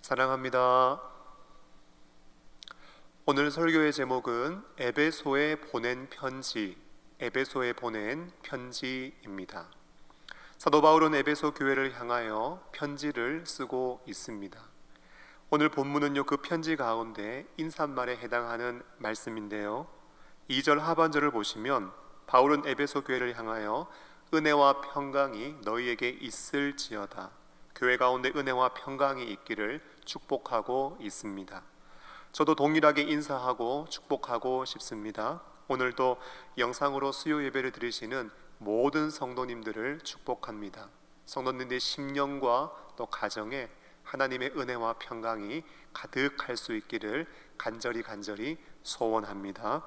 사랑합니다. 오늘 설교의 제목은 에베소에 보낸 편지, 에베소에 보낸 편지입니다. 사도 바울은 에베소 교회를 향하여 편지를 쓰고 있습니다. 오늘 본문은요, 그 편지 가운데 인사말에 해당하는 말씀인데요, 2절 하반절을 보시면 바울은 에베소 교회를 향하여 은혜와 평강이 너희에게 있을지어다, 교회 가운데 은혜와 평강이 있기를 축복하고 있습니다. 저도 동일하게 인사하고 축복하고 싶습니다. 오늘도 영상으로 수요 예배를 드리시는 모든 성도님들을 축복합니다. 성도님들의 심령과 또 가정에 하나님의 은혜와 평강이 가득할 수 있기를 간절히 소원합니다.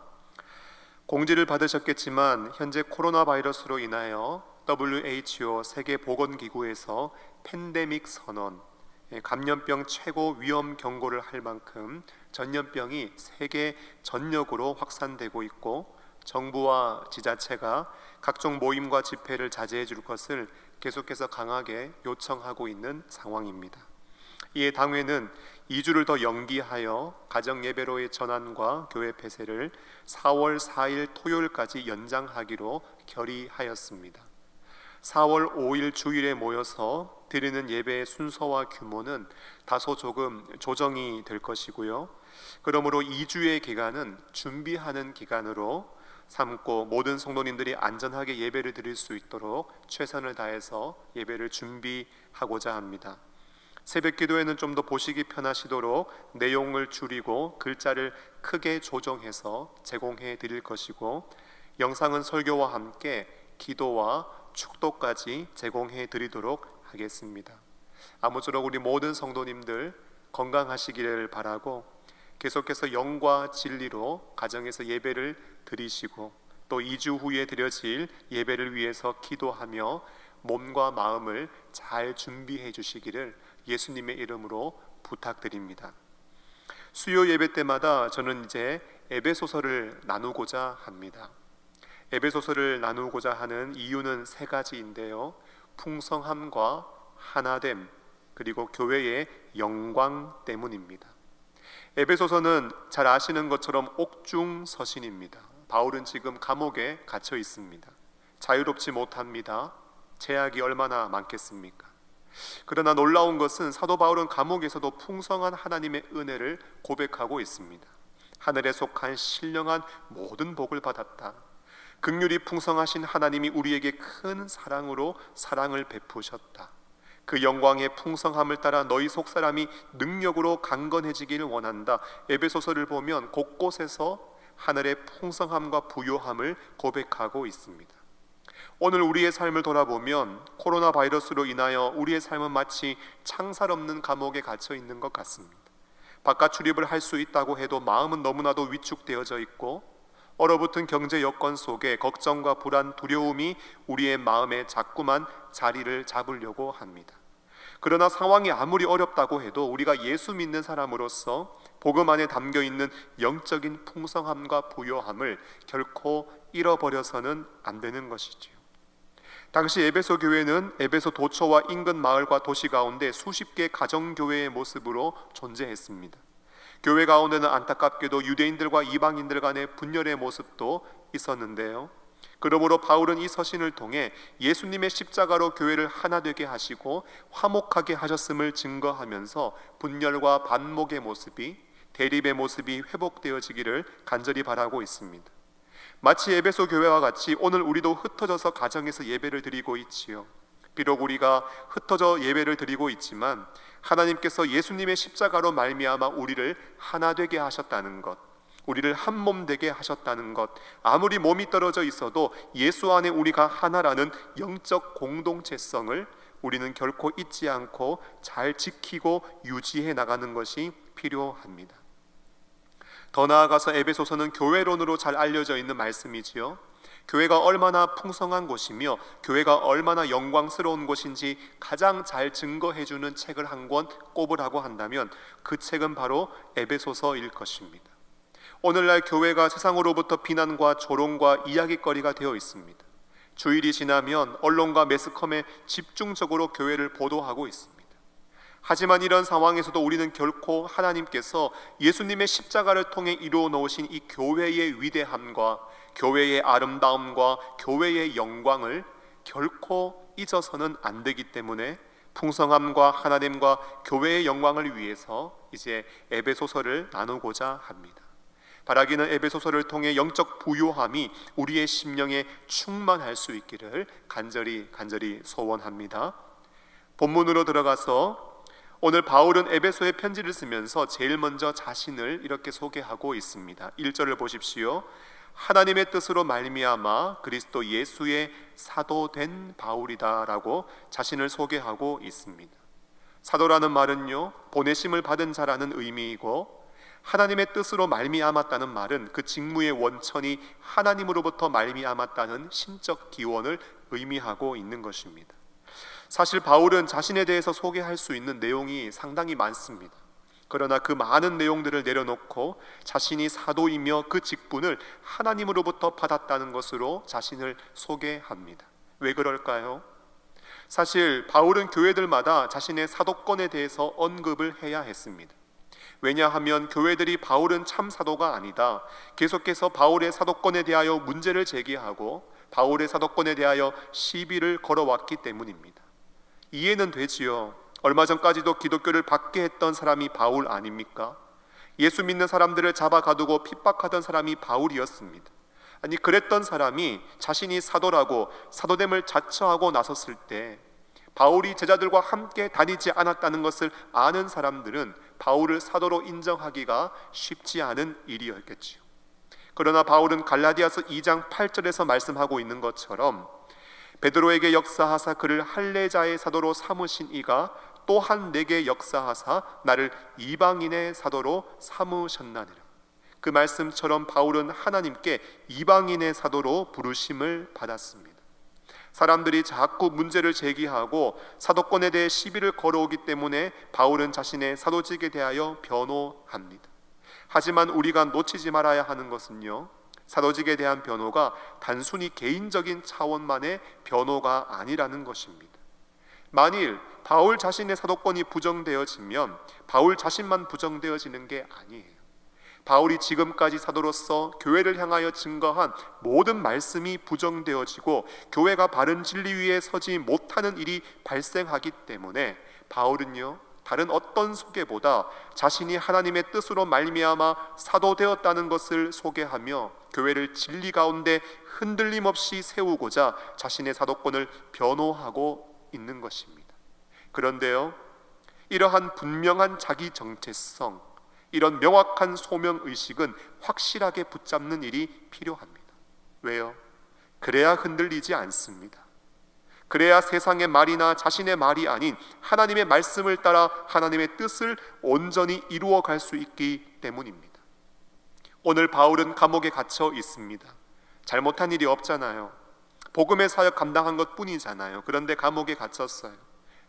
공지를 받으셨겠지만 현재 코로나 바이러스로 인하여 WHO 세계보건기구에서 팬데믹 선언, 감염병 최고 위험 경고를 할 만큼 전염병이 세계 전역으로 확산되고 있고, 정부와 지자체가 각종 모임과 집회를 자제해 줄 것을 계속해서 강하게 요청하고 있는 상황입니다. 이에 당회는 2주를 더 연기하여 가정예배로의 전환과 교회 폐쇄를 4월 4일 토요일까지 연장하기로 결의하였습니다. 4월 5일 주일에 모여서 드리는 예배의 순서와 규모는 다소 조금 조정이 될 것이고요, 그러므로 2주의 기간은 준비하는 기간으로 삼고 모든 성도님들이 안전하게 예배를 드릴 수 있도록 최선을 다해서 예배를 준비하고자 합니다. 새벽 기도에는 좀 더 보시기 편하시도록 내용을 줄이고 글자를 크게 조정해서 제공해 드릴 것이고, 영상은 설교와 함께 기도와 축도까지 제공해 드리도록 하겠습니다. 아무쪼록 우리 모든 성도님들 건강하시기를 바라고, 계속해서 영과 진리로 가정에서 예배를 드리시고 또 2주 후에 드려질 예배를 위해서 기도하며 몸과 마음을 잘 준비해 주시기를 예수님의 이름으로 부탁드립니다. 수요 예배 때마다 저는 이제 에베소서를 나누고자 합니다. 에베소서를 나누고자 하는 이유는 세 가지인데요, 풍성함과 하나됨, 그리고 교회의 영광 때문입니다. 에베소서는 잘 아시는 것처럼 옥중서신입니다. 바울은 지금 감옥에 갇혀 있습니다. 자유롭지 못합니다. 제약이 얼마나 많겠습니까? 그러나 놀라운 것은 사도 바울은 감옥에서도 풍성한 하나님의 은혜를 고백하고 있습니다. 하늘에 속한 신령한 모든 복을 받았다. 긍휼이 풍성하신 하나님이 우리에게 큰 사랑으로 사랑을 베푸셨다. 그 영광의 풍성함을 따라 너희 속사람이 능력으로 강건해지기를 원한다. 에베소서를 보면 곳곳에서 하늘의 풍성함과 부요함을 고백하고 있습니다. 오늘 우리의 삶을 돌아보면 코로나 바이러스로 인하여 우리의 삶은 마치 창살 없는 감옥에 갇혀 있는 것 같습니다. 바깥 출입을 할 수 있다고 해도 마음은 너무나도 위축되어져 있고, 얼어붙은 경제 여건 속에 걱정과 불안, 두려움이 우리의 마음에 자꾸만 자리를 잡으려고 합니다. 그러나 상황이 아무리 어렵다고 해도 우리가 예수 믿는 사람으로서 복음 안에 담겨있는 영적인 풍성함과 부요함을 결코 잃어버려서는 안 되는 것이지요. 당시 에베소 교회는 에베소 도처와 인근 마을과 도시 가운데 수십 개 가정교회의 모습으로 존재했습니다. 교회 가운데는 안타깝게도 유대인들과 이방인들 간의 분열의 모습도 있었는데요, 그러므로 바울은 이 서신을 통해 예수님의 십자가로 교회를 하나 되게 하시고 화목하게 하셨음을 증거하면서 분열과 반목의 모습이, 대립의 모습이 회복되어지기를 간절히 바라고 있습니다. 마치 에베소 교회와 같이 오늘 우리도 흩어져서 가정에서 예배를 드리고 있지요. 비록 우리가 흩어져 예배를 드리고 있지만 하나님께서 예수님의 십자가로 말미암아 우리를 하나 되게 하셨다는 것, 우리를 한 몸 되게 하셨다는 것, 아무리 몸이 떨어져 있어도 예수 안에 우리가 하나라는 영적 공동체성을 우리는 결코 잊지 않고 잘 지키고 유지해 나가는 것이 필요합니다. 더 나아가서 에베소서는 교회론으로 잘 알려져 있는 말씀이지요. 교회가 얼마나 풍성한 곳이며 교회가 얼마나 영광스러운 곳인지 가장 잘 증거해주는 책을 한 권 꼽으라고 한다면 그 책은 바로 에베소서일 것입니다. 오늘날 교회가 세상으로부터 비난과 조롱과 이야기거리가 되어 있습니다. 주일이 지나면 언론과 매스컴에 집중적으로 교회를 보도하고 있습니다. 하지만 이런 상황에서도 우리는 결코 하나님께서 예수님의 십자가를 통해 이루어 놓으신 이 교회의 위대함과 교회의 아름다움과 교회의 영광을 결코 잊어서는 안 되기 때문에 풍성함과 하나님과 교회의 영광을 위해서 이제 에베소서를 나누고자 합니다. 바라기는 에베소서를 통해 영적 부요함이 우리의 심령에 충만할 수 있기를 간절히 소원합니다. 본문으로 들어가서 오늘 바울은 에베소의 편지를 쓰면서 제일 먼저 자신을 이렇게 소개하고 있습니다. 1절을 보십시오. 하나님의 뜻으로 말미암아 그리스도 예수의 사도된 바울이다라고 자신을 소개하고 있습니다. 사도라는 말은요, 보내심을 받은 자라는 의미이고, 하나님의 뜻으로 말미암았다는 말은 그 직무의 원천이 하나님으로부터 말미암았다는 신적 기원을 의미하고 있는 것입니다. 사실 바울은 자신에 대해서 소개할 수 있는 내용이 상당히 많습니다. 그러나 그 많은 내용들을 내려놓고 자신이 사도이며 그 직분을 하나님으로부터 받았다는 것으로 자신을 소개합니다. 왜 그럴까요? 사실 바울은 교회들마다 자신의 사도권에 대해서 언급을 해야 했습니다. 왜냐하면 교회들이 바울은 참 사도가 아니다, 계속해서 바울의 사도권에 대하여 문제를 제기하고 바울의 사도권에 대하여 시비를 걸어왔기 때문입니다. 이해는 되지요. 얼마 전까지도 기독교를 받게 했던 사람이 바울 아닙니까? 예수 믿는 사람들을 잡아가두고 핍박하던 사람이 바울이었습니다. 아니, 그랬던 사람이 자신이 사도라고 사도됨을 자처하고 나섰을 때 바울이 제자들과 함께 다니지 않았다는 것을 아는 사람들은 바울을 사도로 인정하기가 쉽지 않은 일이었겠지요. 그러나 바울은 갈라디아서 2장 8절에서 말씀하고 있는 것처럼 베드로에게 역사하사 그를 할례자의 사도로 삼으신 이가 또한 내게 역사하사 나를 이방인의 사도로 삼으셨나니라. 그 말씀처럼 바울은 하나님께 이방인의 사도로 부르심을 받았습니다. 사람들이 자꾸 문제를 제기하고 사도권에 대해 시비를 걸어오기 때문에 바울은 자신의 사도직에 대하여 변호합니다. 하지만 우리가 놓치지 말아야 하는 것은요, 사도직에 대한 변호가 단순히 개인적인 차원만의 변호가 아니라는 것입니다. 만일 바울 자신의 사도권이 부정되어지면 바울 자신만 부정되어지는 게 아니에요. 바울이 지금까지 사도로서 교회를 향하여 증거한 모든 말씀이 부정되어지고 교회가 바른 진리 위에 서지 못하는 일이 발생하기 때문에 바울은요, 다른 어떤 소개보다 자신이 하나님의 뜻으로 말미암아 사도되었다는 것을 소개하며 교회를 진리 가운데 흔들림 없이 세우고자 자신의 사도권을 변호하고 있는 것입니다. 그런데요, 이러한 분명한 자기 정체성, 이런 명확한 소명의식은 확실하게 붙잡는 일이 필요합니다. 왜요? 그래야 흔들리지 않습니다. 그래야 세상의 말이나 자신의 말이 아닌 하나님의 말씀을 따라 하나님의 뜻을 온전히 이루어 갈 수 있기 때문입니다. 오늘 바울은 감옥에 갇혀 있습니다. 잘못한 일이 없잖아요. 복음의 사역 감당한 것 뿐이잖아요. 그런데 감옥에 갇혔어요.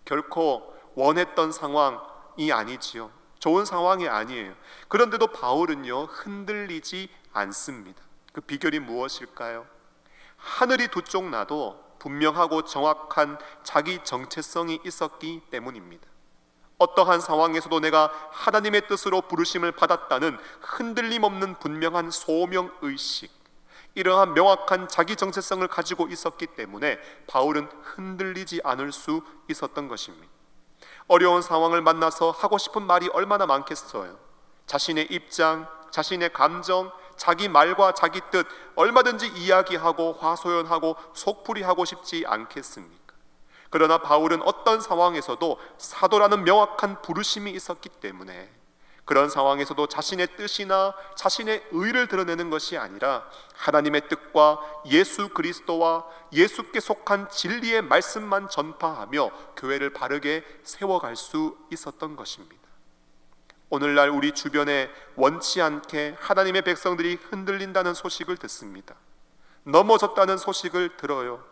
결코 원했던 상황이 아니지요. 좋은 상황이 아니에요. 그런데도 바울은요, 흔들리지 않습니다. 그 비결이 무엇일까요? 하늘이 두 쪽 나도 분명하고 정확한 자기 정체성이 있었기 때문입니다. 어떠한 상황에서도 내가 하나님의 뜻으로 부르심을 받았다는 흔들림 없는 분명한 소명의식, 이러한 명확한 자기 정체성을 가지고 있었기 때문에 바울은 흔들리지 않을 수 있었던 것입니다. 어려운 상황을 만나서 하고 싶은 말이 얼마나 많겠어요. 자신의 입장, 자신의 감정, 자기 말과 자기 뜻 얼마든지 이야기하고 화소연하고 속풀이하고 싶지 않겠습니까? 그러나 바울은 어떤 상황에서도 사도라는 명확한 부르심이 있었기 때문에 그런 상황에서도 자신의 뜻이나 자신의 의를 드러내는 것이 아니라 하나님의 뜻과 예수 그리스도와 예수께 속한 진리의 말씀만 전파하며 교회를 바르게 세워갈 수 있었던 것입니다. 오늘날 우리 주변에 원치 않게 하나님의 백성들이 흔들린다는 소식을 듣습니다. 넘어졌다는 소식을 들어요.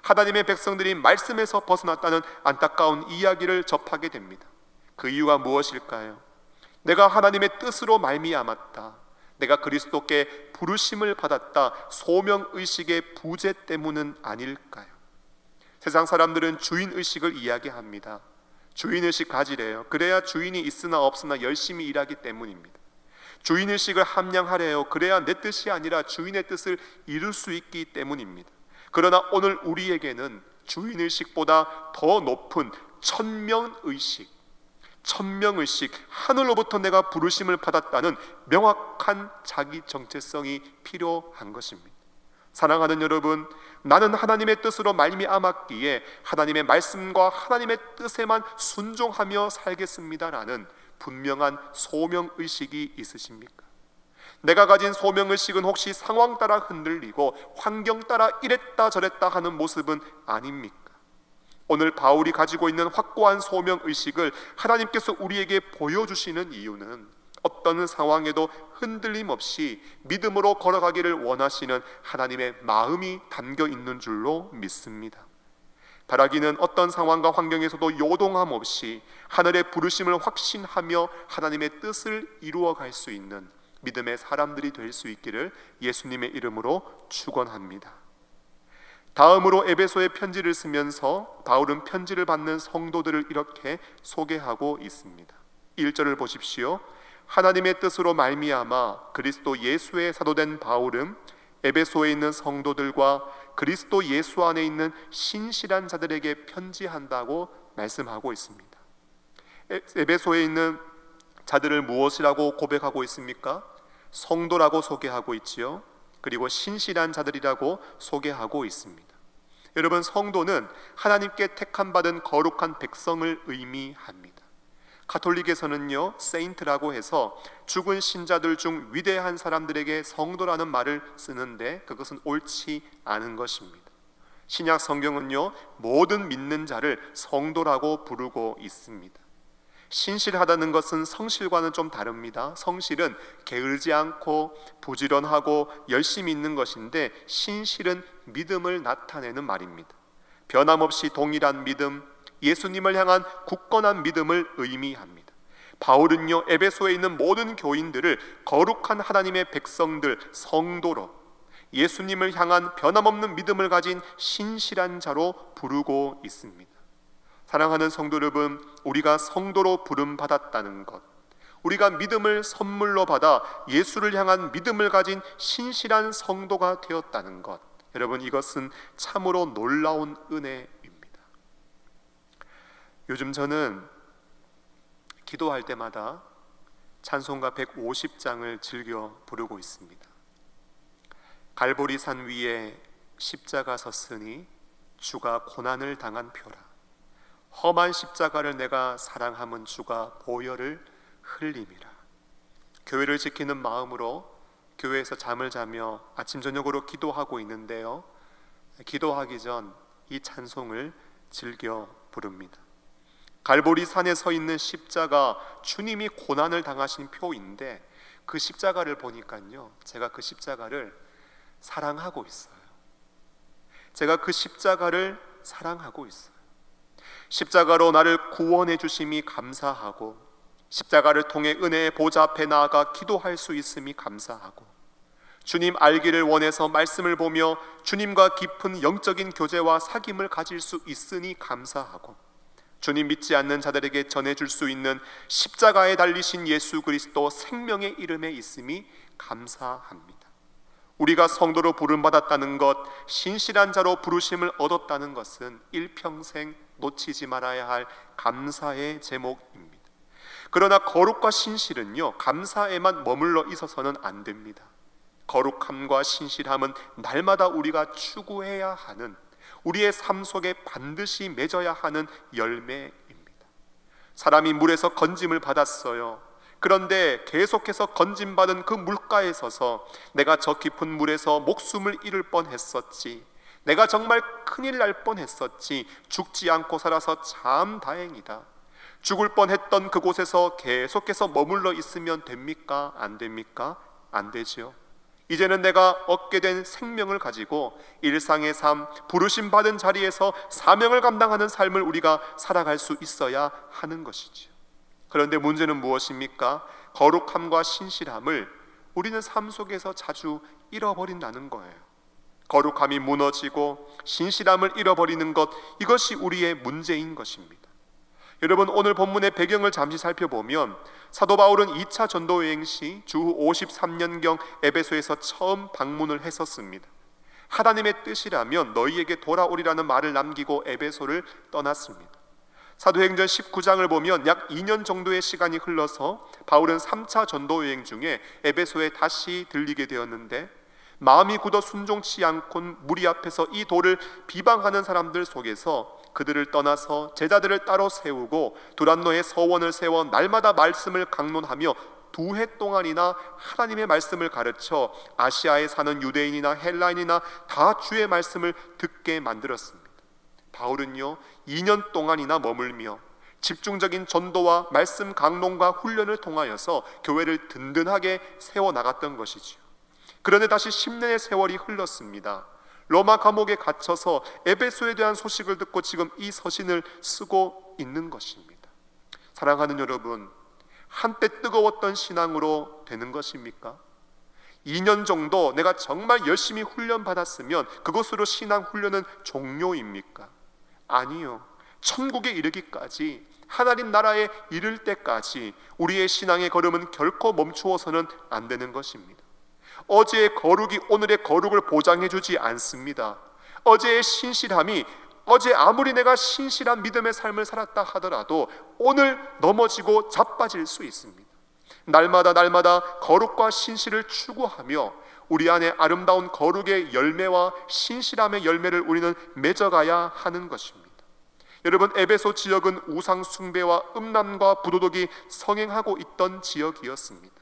하나님의 백성들이 말씀에서 벗어났다는 안타까운 이야기를 접하게 됩니다. 그 이유가 무엇일까요? 내가 하나님의 뜻으로 말미암았다, 내가 그리스도께 부르심을 받았다, 소명의식의 부재 때문은 아닐까요? 세상 사람들은 주인의식을 이야기합니다. 주인의식 가지래요. 그래야 주인이 있으나 없으나 열심히 일하기 때문입니다. 주인의식을 함양하래요. 그래야 내 뜻이 아니라 주인의 뜻을 이룰 수 있기 때문입니다. 그러나 오늘 우리에게는 주인의식보다 더 높은 천명의식, 하늘로부터 내가 부르심을 받았다는 명확한 자기 정체성이 필요한 것입니다. 사랑하는 여러분, 나는 하나님의 뜻으로 말미암았기에 하나님의 말씀과 하나님의 뜻에만 순종하며 살겠습니다라는 분명한 소명의식이 있으십니까? 내가 가진 소명의식은 혹시 상황 따라 흔들리고 환경 따라 이랬다 저랬다 하는 모습은 아닙니까? 오늘 바울이 가지고 있는 확고한 소명의식을 하나님께서 우리에게 보여주시는 이유는 어떤 상황에도 흔들림 없이 믿음으로 걸어가기를 원하시는 하나님의 마음이 담겨 있는 줄로 믿습니다. 바라기는 어떤 상황과 환경에서도 요동함 없이 하늘의 부르심을 확신하며 하나님의 뜻을 이루어갈 수 있는 믿음의 사람들이 될 수 있기를 예수님의 이름으로 축원합니다. 다음으로 에베소의 편지를 쓰면서 바울은 편지를 받는 성도들을 이렇게 소개하고 있습니다. 1절을 보십시오. 하나님의 뜻으로 말미암아 그리스도 예수의 사도된 바울은 에베소에 있는 성도들과 그리스도 예수 안에 있는 신실한 자들에게 편지한다고 말씀하고 있습니다. 에베소에 있는 자들을 무엇이라고 고백하고 있습니까? 성도라고 소개하고 있지요. 그리고 신실한 자들이라고 소개하고 있습니다. 여러분, 성도는 하나님께 택함 받은 거룩한 백성을 의미합니다. 가톨릭에서는요, 세인트라고 해서 죽은 신자들 중 위대한 사람들에게 성도라는 말을 쓰는데 그것은 옳지 않은 것입니다. 신약 성경은요, 모든 믿는 자를 성도라고 부르고 있습니다. 신실하다는 것은 성실과는 좀 다릅니다. 성실은 게으르지 않고 부지런하고 열심히 있는 것인데, 신실은 믿음을 나타내는 말입니다. 변함없이 동일한 믿음, 예수님을 향한 굳건한 믿음을 의미합니다. 바울은요, 에베소에 있는 모든 교인들을 거룩한 하나님의 백성들, 성도로, 예수님을 향한 변함없는 믿음을 가진 신실한 자로 부르고 있습니다. 사랑하는 성도 여러분, 우리가 성도로 부름받았다는 것, 우리가 믿음을 선물로 받아 예수를 향한 믿음을 가진 신실한 성도가 되었다는 것, 여러분, 이것은 참으로 놀라운 은혜입니다. 요즘 저는 기도할 때마다 찬송가 150장을 즐겨 부르고 있습니다. 갈보리산 위에 십자가 섰으니 주가 고난을 당한 표라. 험한 십자가를 내가 사랑함은 주가 보혈을 흘림이라. 교회를 지키는 마음으로 교회에서 잠을 자며 아침 저녁으로 기도하고 있는데요, 기도하기 전 이 찬송을 즐겨 부릅니다. 갈보리 산에 서 있는 십자가, 주님이 고난을 당하신 표인데 그 십자가를 보니까요, 제가 그 십자가를 사랑하고 있어요. 제가 그 십자가를 사랑하고 있어요. 십자가로 나를 구원해 주심이 감사하고, 십자가를 통해 은혜의 보좌 앞에 나아가 기도할 수 있음이 감사하고, 주님 알기를 원해서 말씀을 보며 주님과 깊은 영적인 교제와 사귐을 가질 수 있으니 감사하고, 주님 믿지 않는 자들에게 전해줄 수 있는 십자가에 달리신 예수 그리스도 생명의 이름에 있음이 감사합니다. 우리가 성도로 부름받았다는 것, 신실한 자로 부르심을 얻었다는 것은 일평생 놓치지 말아야 할 감사의 제목입니다. 그러나 거룩과 신실은요, 감사에만 머물러 있어서는 안 됩니다. 거룩함과 신실함은 날마다 우리가 추구해야 하는, 우리의 삶 속에 반드시 맺어야 하는 열매입니다. 사람이 물에서 건짐을 받았어요. 그런데 계속해서 건짐받은 그 물가에 서서 내가 저 깊은 물에서 목숨을 잃을 뻔했었지, 내가 정말 큰일 날 뻔했었지, 죽지 않고 살아서 참 다행이다, 죽을 뻔했던 그곳에서 계속해서 머물러 있으면 됩니까? 안 됩니까? 안 되지요. 이제는 내가 얻게 된 생명을 가지고 일상의 삶, 부르심 받은 자리에서 사명을 감당하는 삶을 우리가 살아갈 수 있어야 하는 것이지요. 그런데 문제는 무엇입니까? 거룩함과 신실함을 우리는 삶 속에서 자주 잃어버린다는 거예요. 거룩함이 무너지고 신실함을 잃어버리는 것, 이것이 우리의 문제인 것입니다. 여러분, 오늘 본문의 배경을 잠시 살펴보면 사도 바울은 2차 전도 여행 시 주후 53년경 에베소에서 처음 방문을 했었습니다. 하나님의 뜻이라면 너희에게 돌아오리라는 말을 남기고 에베소를 떠났습니다. 사도행전 19장을 보면 약 2년 정도의 시간이 흘러서 바울은 3차 전도 여행 중에 에베소에 다시 들리게 되었는데, 마음이 굳어 순종치 않곤 무리 앞에서 이 도를 비방하는 사람들 속에서 그들을 떠나서 제자들을 따로 세우고 두란노에 서원을 세워 날마다 말씀을 강론하며 2해 동안이나 하나님의 말씀을 가르쳐 아시아에 사는 유대인이나 헬라인이나 다 주의 말씀을 듣게 만들었습니다. 바울은요 2년 동안이나 머물며 집중적인 전도와 말씀 강론과 훈련을 통하여서 교회를 든든하게 세워나갔던 것이지요. 그런데 다시 10년의 세월이 흘렀습니다. 로마 감옥에 갇혀서 에베소에 대한 소식을 듣고 지금 이 서신을 쓰고 있는 것입니다. 사랑하는 여러분, 한때 뜨거웠던 신앙으로 되는 것입니까? 2년 정도 내가 정말 열심히 훈련받았으면 그것으로 신앙 훈련은 종료입니까? 아니요. 천국에 이르기까지, 하나님 나라에 이를 때까지 우리의 신앙의 걸음은 결코 멈추어서는 안 되는 것입니다. 어제의 거룩이 오늘의 거룩을 보장해 주지 않습니다. 어제의 신실함이, 어제 아무리 내가 신실한 믿음의 삶을 살았다 하더라도 오늘 넘어지고 자빠질 수 있습니다. 날마다 거룩과 신실을 추구하며 우리 안에 아름다운 거룩의 열매와 신실함의 열매를 우리는 맺어가야 하는 것입니다. 여러분, 에베소 지역은 우상 숭배와 음란과 부도덕이 성행하고 있던 지역이었습니다.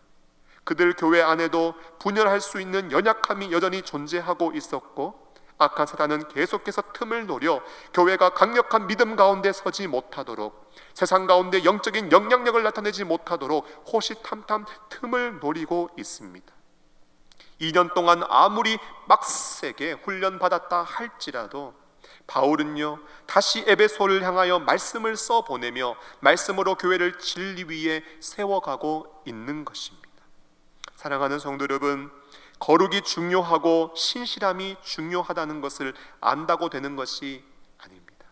그들 교회 안에도 분열할 수 있는 연약함이 여전히 존재하고 있었고, 악한 사단은 계속해서 틈을 노려 교회가 강력한 믿음 가운데 서지 못하도록, 세상 가운데 영적인 영향력을 나타내지 못하도록 호시탐탐 틈을 노리고 있습니다. 2년 동안 아무리 빡세게 훈련받았다 할지라도 바울은요 다시 에베소를 향하여 말씀을 써보내며 말씀으로 교회를 진리 위에 세워가고 있는 것입니다. 사랑하는 성도 여러분, 거룩이 중요하고 신실함이 중요하다는 것을 안다고 되는 것이 아닙니다.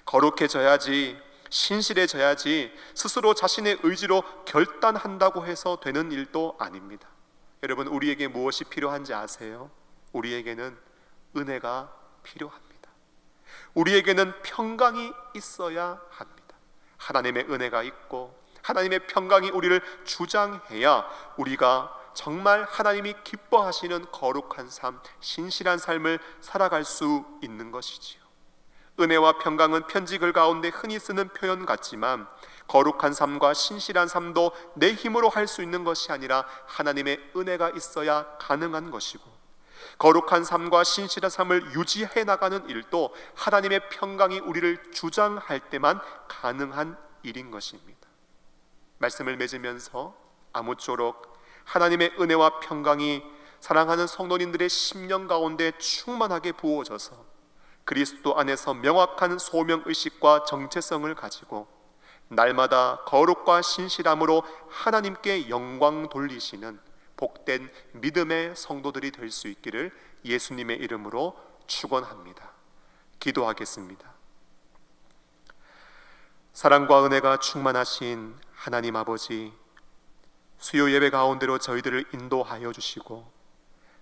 거룩해져야지, 신실해져야지 스스로 자신의 의지로 결단한다고 해서 되는 일도 아닙니다. 여러분, 우리에게 무엇이 필요한지 아세요? 우리에게는 은혜가 필요합니다. 우리에게는 평강이 있어야 합니다. 하나님의 은혜가 있고 하나님의 평강이 우리를 주장해야 우리가 정말 하나님이 기뻐하시는 거룩한 삶, 신실한 삶을 살아갈 수 있는 것이지요. 은혜와 평강은 편지글 가운데 흔히 쓰는 표현 같지만 거룩한 삶과 신실한 삶도 내 힘으로 할 수 있는 것이 아니라 하나님의 은혜가 있어야 가능한 것이고, 거룩한 삶과 신실한 삶을 유지해 나가는 일도 하나님의 평강이 우리를 주장할 때만 가능한 일인 것입니다. 말씀을 맺으면서 아무쪼록 하나님의 은혜와 평강이 사랑하는 성도님들의 심령 가운데 충만하게 부어져서 그리스도 안에서 명확한 소명의식과 정체성을 가지고 날마다 거룩과 신실함으로 하나님께 영광 돌리시는 복된 믿음의 성도들이 될 수 있기를 예수님의 이름으로 축원합니다. 기도하겠습니다. 사랑과 은혜가 충만하신 하나님 아버지, 수요 예배 가운데로 저희들을 인도하여 주시고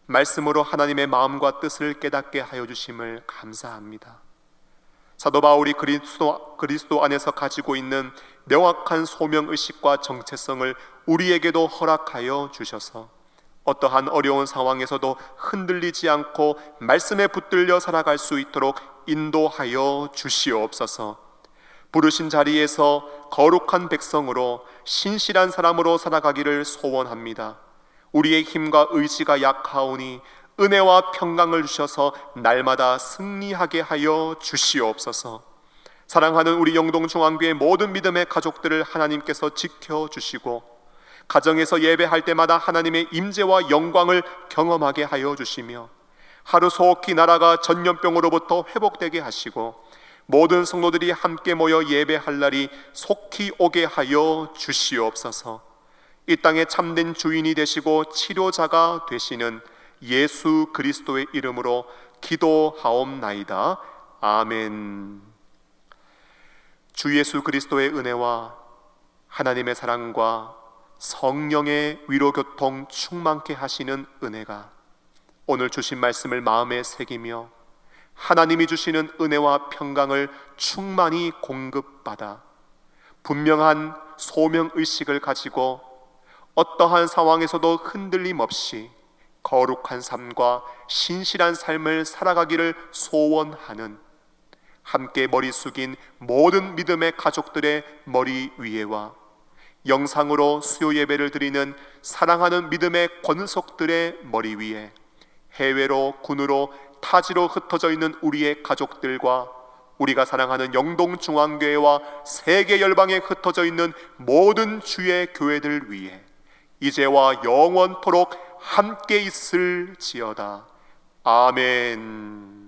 말씀으로 하나님의 마음과 뜻을 깨닫게 하여 주심을 감사합니다. 사도 바울이 그리스도 안에서 가지고 있는 명확한 소명의식과 정체성을 우리에게도 허락하여 주셔서 어떠한 어려운 상황에서도 흔들리지 않고 말씀에 붙들려 살아갈 수 있도록 인도하여 주시옵소서. 부르신 자리에서 거룩한 백성으로 신실한 사람으로 살아가기를 소원합니다. 우리의 힘과 의지가 약하오니 은혜와 평강을 주셔서 날마다 승리하게 하여 주시옵소서. 사랑하는 우리 영동중앙교회 모든 믿음의 가족들을 하나님께서 지켜주시고 가정에서 예배할 때마다 하나님의 임재와 영광을 경험하게 하여 주시며 하루속히 나라가 전염병으로부터 회복되게 하시고 모든 성도들이 함께 모여 예배할 날이 속히 오게 하여 주시옵소서. 이 땅의 참된 주인이 되시고 치료자가 되시는 예수 그리스도의 이름으로 기도하옵나이다. 아멘. 주 예수 그리스도의 은혜와 하나님의 사랑과 성령의 위로 교통 충만케 하시는 은혜가 오늘 주신 말씀을 마음에 새기며 하나님이 주시는 은혜와 평강을 충만히 공급받아 분명한 소명의식을 가지고 어떠한 상황에서도 흔들림 없이 거룩한 삶과 신실한 삶을 살아가기를 소원하는, 함께 머리 숙인 모든 믿음의 가족들의 머리 위에와 영상으로 수요 예배를 드리는 사랑하는 믿음의 권속들의 머리 위에, 해외로 군으로 타지로 흩어져 있는 우리의 가족들과 우리가 사랑하는 영동중앙교회와 세계 열방에 흩어져 있는 모든 주의 교회들 위에 이제와 영원토록 함께 있을지어다. 아멘.